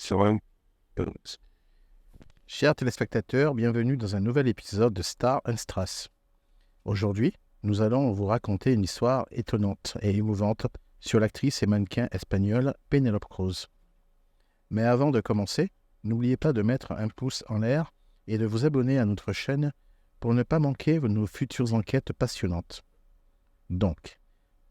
serein. Chers téléspectateurs, bienvenue dans un nouvel épisode de Star and Strass. Aujourd'hui, nous allons vous raconter une histoire étonnante et émouvante sur l'actrice et mannequin espagnole Penélope Cruz. Mais avant de commencer, n'oubliez pas de mettre un pouce en l'air et de vous abonner à notre chaîne pour ne pas manquer nos futures enquêtes passionnantes. Donc,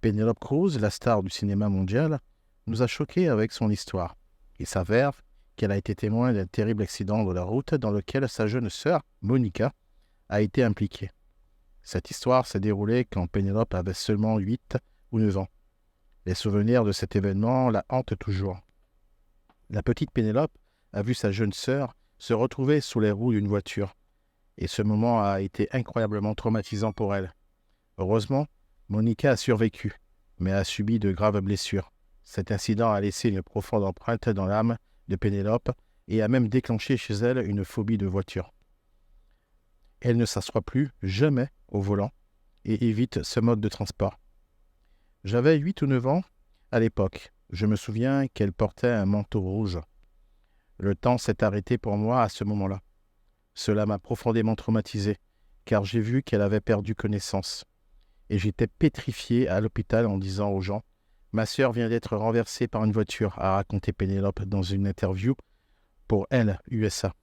Penélope Cruz, la star du cinéma mondial, nous a choqués avec son histoire. Il s'avère qu'elle a été témoin d'un terrible accident de la route dans lequel sa jeune sœur, Monica, a été impliquée. Cette histoire s'est déroulée quand Penélope avait seulement 8 ou 9 ans. Les souvenirs de cet événement la hantent toujours. La petite Pénélope a vu sa jeune sœur se retrouver sous les roues d'une voiture. Et ce moment a été incroyablement traumatisant pour elle. Heureusement, Monica a survécu, mais a subi de graves blessures. Cet incident a laissé une profonde empreinte dans l'âme de Pénélope et a même déclenché chez elle une phobie de voiture. Elle ne s'assoit plus jamais au volant et évite ce mode de transport. J'avais 8 ou 9 ans à l'époque. Je me souviens qu'elle portait un manteau rouge. Le temps s'est arrêté pour moi à ce moment-là. Cela m'a profondément traumatisé, car j'ai vu qu'elle avait perdu connaissance. Et j'étais pétrifié à l'hôpital en disant aux gens « Ma sœur vient d'être renversée par une voiture », a raconté Pénélope dans une interview pour Elle, USA.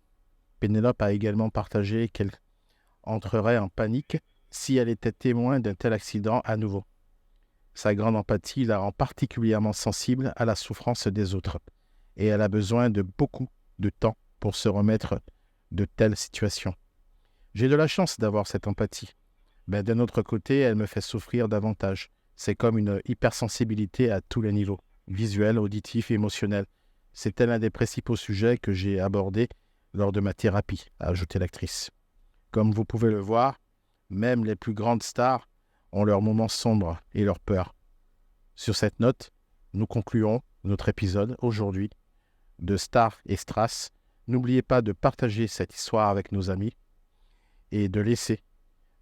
Pénélope a également partagé qu'elle entrerait en panique si elle était témoin d'un tel accident à nouveau. Sa grande empathie la rend particulièrement sensible à la souffrance des autres, et elle a besoin de beaucoup de temps pour se remettre de telles situations. J'ai de la chance d'avoir cette empathie. Mais d'un autre côté, elle me fait souffrir davantage. C'est comme une hypersensibilité à tous les niveaux, visuel, auditif et émotionnel. C'était l'un des principaux sujets que j'ai abordés lors de ma thérapie, a ajouté l'actrice. Comme vous pouvez le voir, même les plus grandes stars ont leurs moments sombres et leurs peurs. Sur cette note, nous concluons notre épisode aujourd'hui de Star et Strass. N'oubliez pas de partager cette histoire avec nos amis et de laisser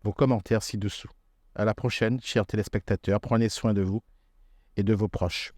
vos commentaires ci-dessous. À la prochaine, chers téléspectateurs, prenez soin de vous et de vos proches.